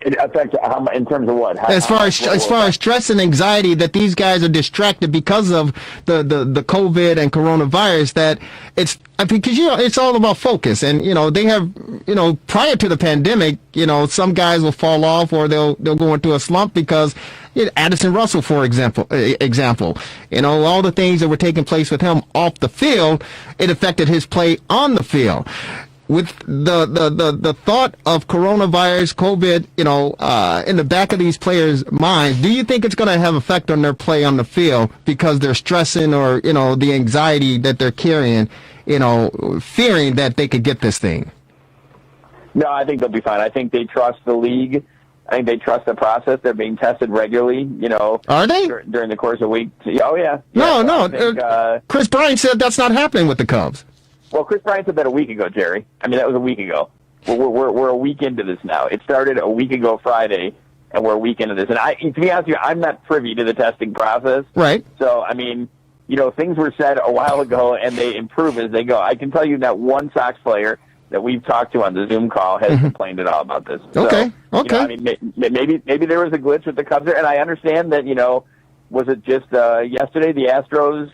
It affects in terms of what? As far as stress and anxiety that these guys are distracted because of the COVID and coronavirus, that because it's all about focus, and they have prior to the pandemic, some guys will fall off or they'll go into a slump because Addison Russell, for example, all the things that were taking place with him off the field, it affected his play on the field. With the thought of coronavirus, COVID, in the back of these players' minds, do you think it's going to have effect on their play on the field because they're stressing or, the anxiety that they're carrying, fearing that they could get this thing? No, I think they'll be fine. I think they trust the league. I think they trust the process. They're being tested regularly, Are they? During the course of a week. Oh, yeah. No. Chris Bryant said that's not happening with the Cubs. Well, Chris Bryant said that a week ago, Jerry. That was a week ago. We're a week into this now. It started a week ago Friday, and we're a week into this. And to be honest with you, I'm not privy to the testing process. Right. So, things were said a while ago, and they improve as they go. I can tell you that one Sox player that we've talked to on the Zoom call has complained at all about this. Okay. So, maybe there was a glitch with the Cubs there, and I understand that, was it just yesterday the Astros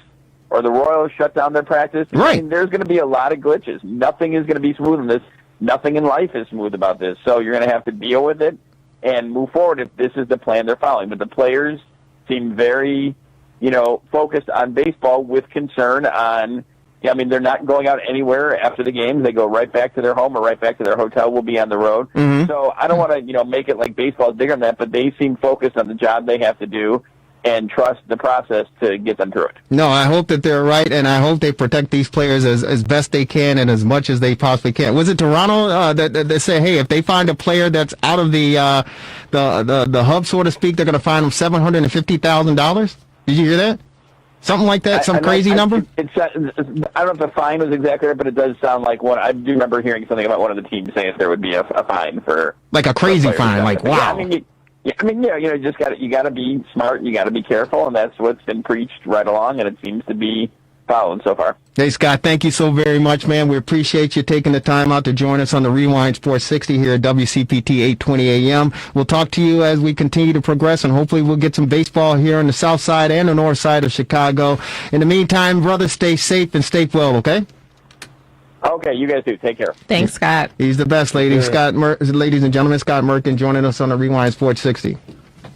or the Royals shut down their practice? Right. There's going to be a lot of glitches. Nothing is going to be smooth in this. Nothing in life is smooth about this. So you're going to have to deal with it and move forward if this is the plan they're following. But the players seem very, focused on baseball with concern on, they're not going out anywhere after the games. They go right back to their home or right back to their hotel. We'll be on the road. Mm-hmm. So I don't want to, make it like baseball is bigger than that, but they seem focused on the job they have to do and trust the process to get them through it. No, I hope that they're right, and I hope they protect these players as best they can and as much as they possibly can. Was it Toronto that said, hey, if they find a player that's out of the hub, so to speak, they're going to fine them $750,000? Did you hear that? Something like that? Some crazy number? I don't know if the fine was exactly right, but it does sound like one. I do remember hearing something about one of the teams saying if there would be a fine for... Like a crazy fine, like, wow. You just got to be smart. You got to be careful, and that's what's been preached right along, and it seems to be followed so far. Hey, Scott, thank you so very much, man. We appreciate you taking the time out to join us on the Rewind Sports 60 here at WCPT 820 AM. We'll talk to you as we continue to progress, and hopefully we'll get some baseball here on the south side and the north side of Chicago. In the meantime, brother, stay safe and stay well, okay? Okay, you guys do. Take care. Thanks, Scott. He's the best, ladies. Ladies and gentlemen, Scott Merkin joining us on the Rewind Sports 60.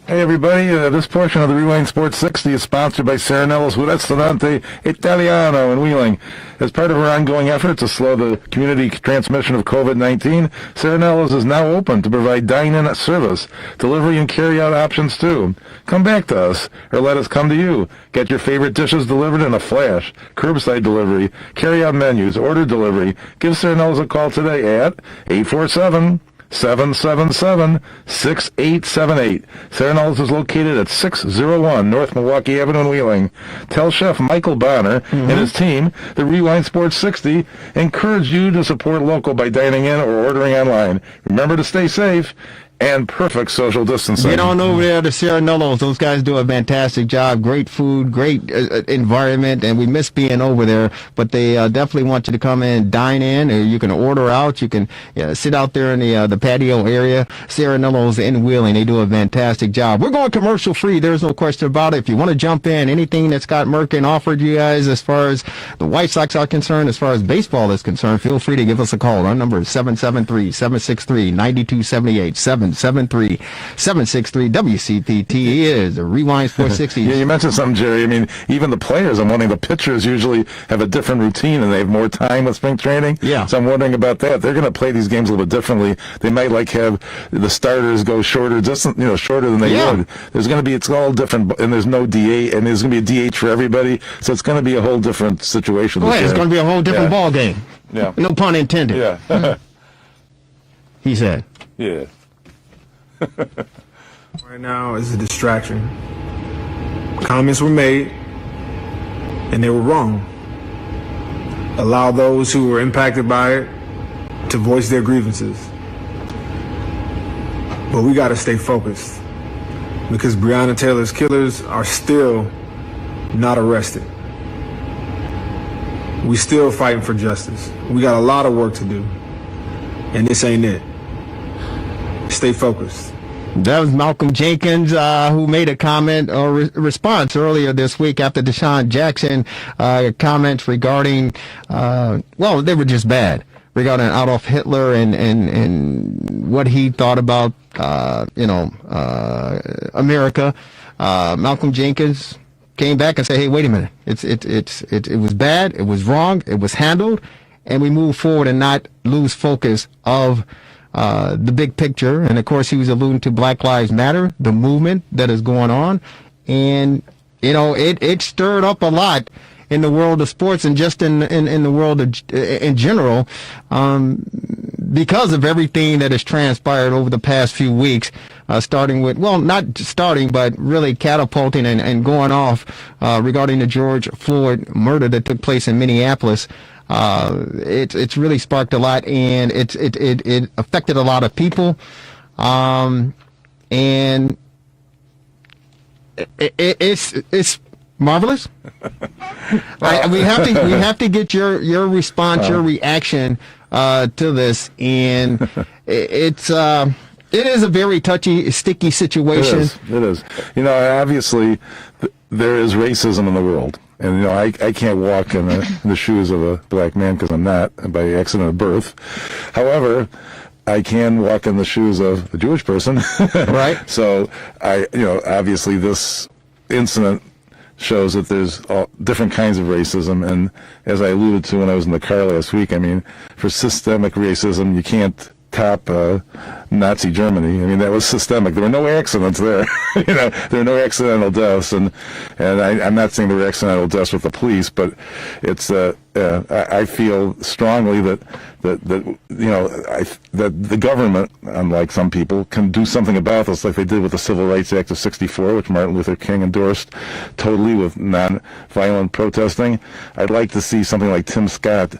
Hey everybody, this portion of the Rewind Sports 60 is sponsored by Serenello's Ristorante Italiano in Wheeling. As part of our ongoing effort to slow the community transmission of COVID-19, Serenello's is now open to provide dine-in service, delivery and carry-out options too. Come back to us, or let us come to you. Get your favorite dishes delivered in a flash, curbside delivery, carry-out menus, order delivery. Give Serenello's a call today at 847-777-6878. Serenello's is located at 601 North Milwaukee Avenue in Wheeling. Tell Chef Michael Bonner and his team, the Rewind Sports 60, encourage you to support local by dining in or ordering online. Remember to stay safe and perfect social distancing. Get on over there to Serenello's. Those guys do a fantastic job. Great food, great environment, and we miss being over there. But they definitely want you to come in, dine in, or you can order out. You can sit out there in the patio area. Serenello's in Wheeling. They do a fantastic job. We're going commercial free. There's no question about it. If you want to jump in, anything that Scott Merkin offered you guys as far as the White Sox are concerned, as far as baseball is concerned, feel free to give us a call. Our number is 773-763-9278. 773-763 WCPT is a Rewind Sports 60. Yeah, you mentioned something, Jerry. I mean, even the players, I'm wondering, the pitchers usually have a different routine and they have more time with spring training. Yeah. So I'm wondering about that. They're going to play these games a little bit differently. They might have the starters go shorter shorter than they would. There's going to be, it's all different, and there's no DA, and there's going to be a DH for everybody. So it's going to be a whole different situation. Well, it's going to be a whole different ball game. Yeah. No pun intended. Yeah. He said. Yeah. Right now is a distraction. Comments were made, and they were wrong. Allow those who were impacted by it to voice their grievances. But we got to stay focused because Breonna Taylor's killers are still not arrested. We still fighting for justice. We got a lot of work to do, and this ain't it. Stay focused. That was Malcolm Jenkins, who made a comment or response earlier this week after Deshaun Jackson comments regarding, they were just bad, regarding Adolf Hitler and what he thought about, America. Malcolm Jenkins came back and said, hey, wait a minute. It was bad. It was wrong. It was handled. And we move forward and not lose focus of the big picture. And of course, he was alluding to Black Lives Matter, the movement that is going on. And, it stirred up a lot in the world of sports and just in the world in general, because of everything that has transpired over the past few weeks, starting with, not starting, but really catapulting and going off, regarding the George Floyd murder that took place in Minneapolis. It's really sparked a lot, and it affected a lot of people, and it's marvelous. We have to get your response, your reaction to this, and it is a very touchy, sticky situation. It is. Obviously, there is racism in the world. And, I can't walk in the shoes of a black man because I'm not, by accident of birth. However, I can walk in the shoes of a Jewish person. Right. So, obviously this incident shows that there's all different kinds of racism. And as I alluded to when I was in the car last week, for systemic racism, you can't top Nazi Germany. That was systemic. There were no accidents there. There were no accidental deaths, and I'm not saying there were accidental deaths with the police, but it's I feel strongly that the government, unlike some people, can do something about this, like they did with the Civil Rights Act of '64, which Martin Luther King endorsed totally with non-violent protesting. I'd like to see something like Tim Scott's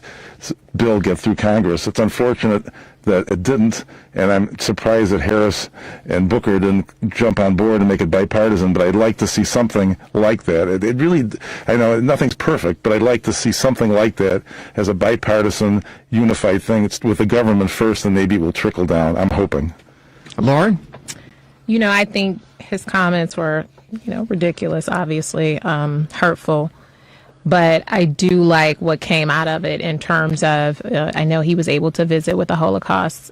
bill get through Congress. It's unfortunate that it didn't, and I'm surprised that Harris and Booker didn't jump on board and make it bipartisan, but I'd like to see something like that. It really, I know nothing's perfect, but I'd like to see something like that as a bipartisan, unified thing. It's with the government first, and maybe it will trickle down. I'm hoping. Lauren? I think his comments were, ridiculous, obviously, hurtful. But I do like what came out of it in terms of, I know he was able to visit with a Holocaust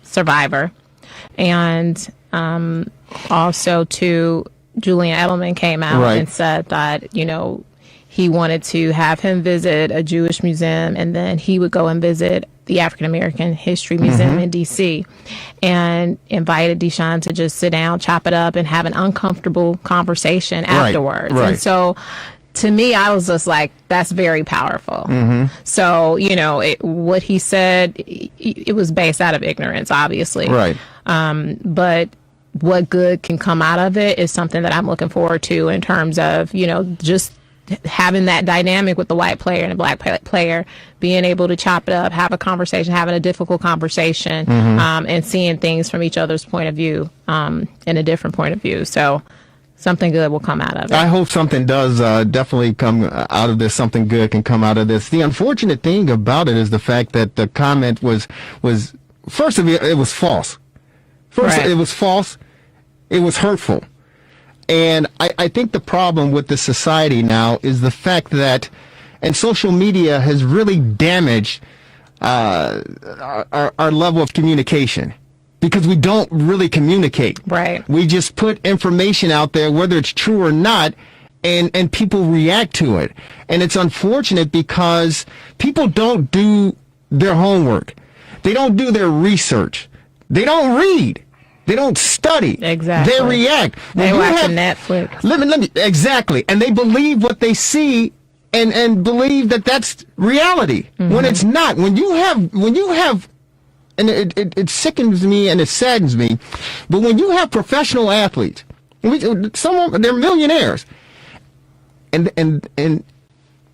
survivor. And also, too, Julian Edelman came out and said that, he wanted to have him visit a Jewish museum, and then he would go and visit the African American History Museum in D.C. and invited Deshaun to just sit down, chop it up, and have an uncomfortable conversation afterwards. Right. And so, to me, I was just like, that's very powerful. So, what he said, it was based out of ignorance, obviously. Right. But what good can come out of it is something that I'm looking forward to in terms of, just having that dynamic with the white player and the black player, being able to chop it up, have a conversation, having a difficult conversation, and seeing things from each other's point of view, in a different point of view. So something good will come out of it. I hope something does definitely come out of this. Something good can come out of this. The unfortunate thing about it is the fact that the comment was first of all, it was false. First, Right. it was false. It was hurtful. And I think the problem with the society now is the fact that, and social media has really damaged our level of communication, because we don't really communicate. Right. We just put information out there, whether it's true or not, and people react to it. And it's unfortunate because people don't do their homework. They don't do their research. They don't read. They don't study. Exactly. They react. They When you watch have- Netflix. Let me exactly, and they believe what they see, and believe that that's reality when it's not. When you have, and it sickens me and it saddens me, but when you have professional athletes, some of them, they're millionaires, and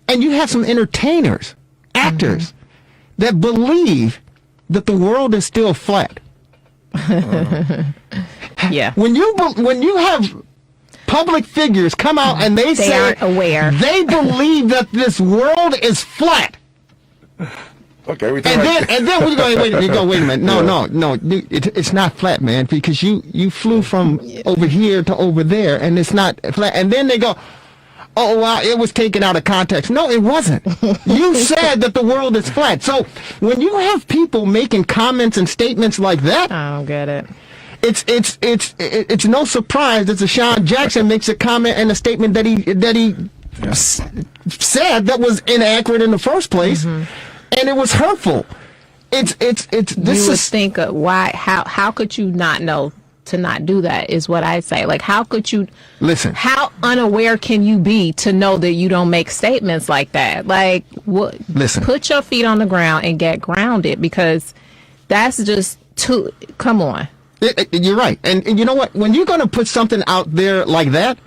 you have some entertainers, actors that believe that the world is still flat. Yeah. When you have public figures come out and they say aren't aware. they believe that this world is flat, Okay, we and then when you go, wait a minute, no, it's not flat, man, because you flew from over here to over there, and it's not flat, and then they go, oh, wow, it was taken out of context. No, it wasn't. You said that the world is flat. So when you have people making comments and statements like that, I don't get it. it's no surprise that Deshaun Jackson makes a comment and a statement that he said that was inaccurate in the first place, and it was hurtful. This You would is think of why? How could you not know to not do that? Is what I say. Like, how could you listen. How unaware can you be to know that you don't make statements like that? Like, what? Listen. Put your feet on the ground and get grounded, because that's just too. Come on. You're right, and you know what? When you're going to put something out there like that,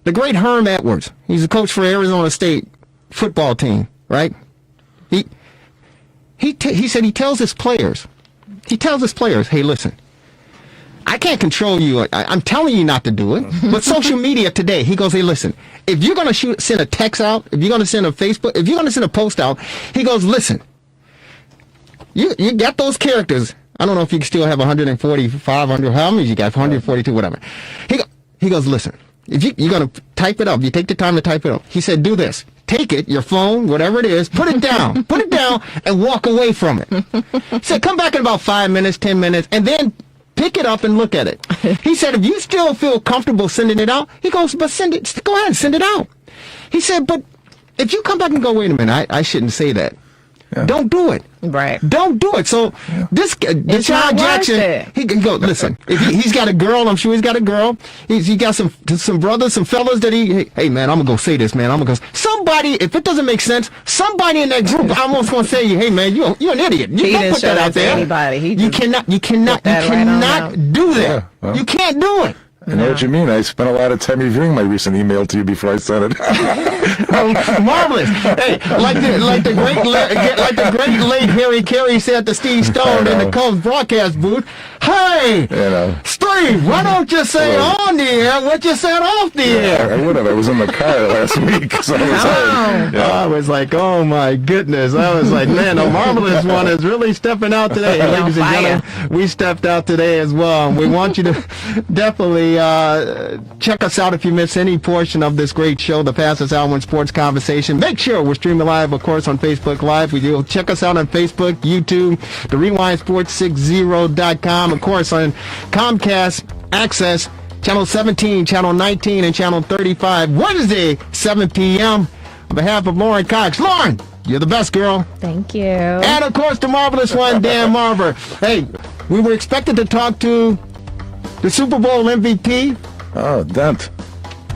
the great Herm Edwards, he's a coach for Arizona State football team, right? He said he tells his players, hey, listen, I can't control you. I'm telling you not to do it. But social media today, he goes, hey, listen, if you're going to send a text out, if you're going to send a Facebook, if you're going to send a post out, he goes, listen, you got those characters. I don't know if you still have 140, 500, how many you got, 142, whatever. He goes, listen, if you're going to type it up, you take the time to type it up. He said, do this. Take it, your phone, whatever it is, put it down, and walk away from it. He said, come back in about 5 minutes, 10 minutes, and then pick it up and look at it. He said, if you still feel comfortable sending it out, he goes, but go ahead and send it out. He said, but if you come back and go, wait a minute, I shouldn't say that. Yeah. Don't do it. Right. Don't do it. So this Deshaun Jackson, he can go. Listen, if he's got a girl, I'm sure he's got a girl. He got some brothers, some fellas that hey man, I'm gonna go say this, man. I'm gonna go. Somebody, if it doesn't make sense, somebody in that group, I'm almost gonna say, hey man, you're an idiot. You don't put that out there. Anybody. You cannot do that. Yeah, well. You can't do it. I know what you mean. I spent a lot of time reviewing my recent email to you before I sent it. Marvelous. Hey, like the great late Harry Carey said to Steve Stone in the Cubs broadcast booth. Hey, Steve, why don't you say on the air what you said off the air? I would have. I was in the car last week, so I was like, oh my goodness. I was like, man, the Marvelous one is really stepping out today. And ladies and gentlemen, we stepped out today as well. We want you to definitely check us out if you miss any portion of this great show, the Fastest Hour in Sports Conversation. Make sure we're streaming live, of course, on Facebook Live. Check us out on Facebook, YouTube, the RewindSports60.com, of course, on Comcast Access, Channel 17, Channel 19, and Channel 35, Wednesday, 7 p.m. On behalf of Lauren Cox. Lauren, you're the best, girl. Thank you. And, of course, the marvelous one, Dan Marver. Hey, we were expected to talk to the Super Bowl MVP. Oh, Dent.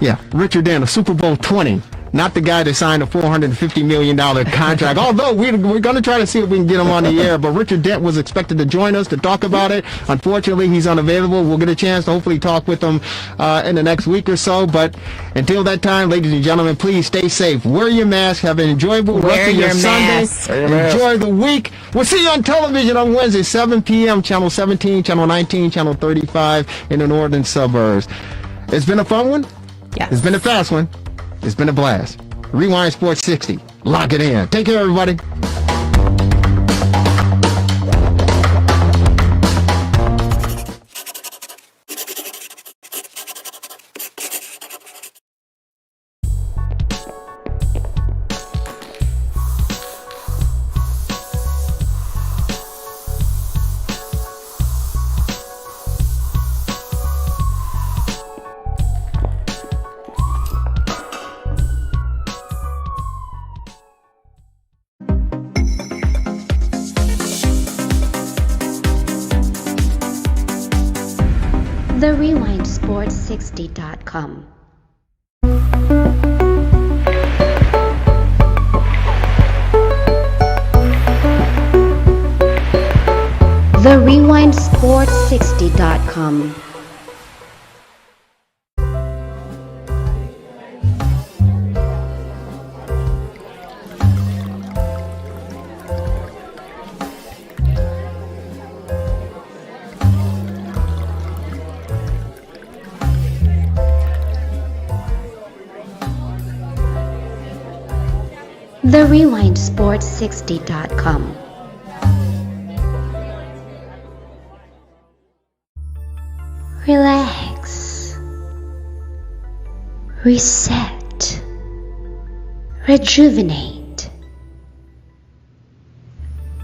Yeah, Richard Dent, of Super Bowl 20. not the guy that signed a $450 million contract. Although we're going to try to see if we can get him on the air. But Richard Dent was expected to join us to talk about it. Unfortunately, he's unavailable. We'll get a chance to hopefully talk with him in the next week or so. But until that time, ladies and gentlemen, please stay safe. Wear your mask. Have an enjoyable rest of your Sunday. Enjoy the week. We'll see you on television on Wednesday, 7 p.m., Channel 17, Channel 19, Channel 35 in the northern suburbs. It's been a fun one. Yes. It's been a fast one. It's been a blast. Rewind Sports 60. Lock it in. Take care, everybody. TheRewindSports60.com. TheRewindSports60.com. TheRewindSports60.com. Relax, reset, rejuvenate.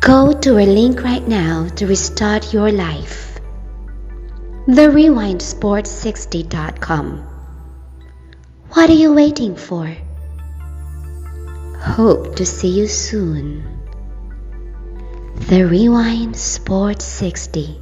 Go to a link right now to restart your life. TheRewindSports60.com. What are you waiting for? Hope to see you soon. The Rewind Sports 60.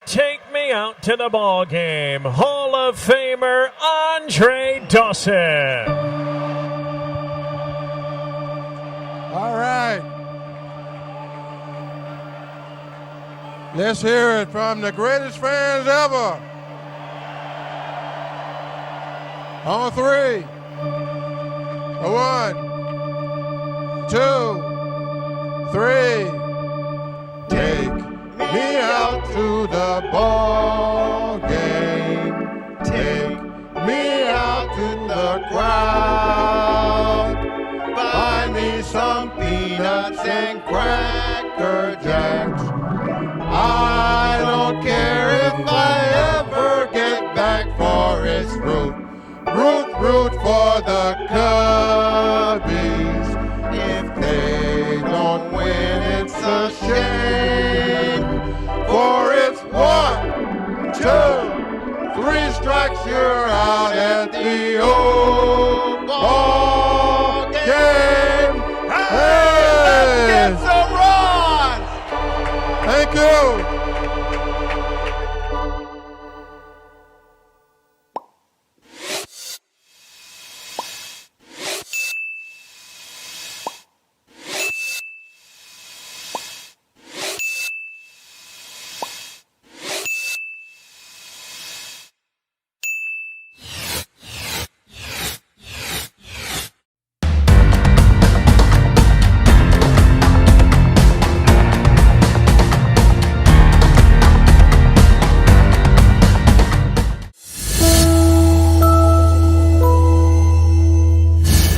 Take me out to the ball game, Hall of Famer Andre Dawson. All right. Let's hear it from the greatest fans ever. On three. 1, 2, 3. Take me out to the ball game. Take me out to the crowd. Buy me some peanuts and Cracker Jacks. I don't care if I ever get back Forest Root. Root for the Cubbies. If they don't win, it's a shame. For it's 1, 2, 3 strikes, you're out at the old ball game. Hey, let's get some runs. Thank you.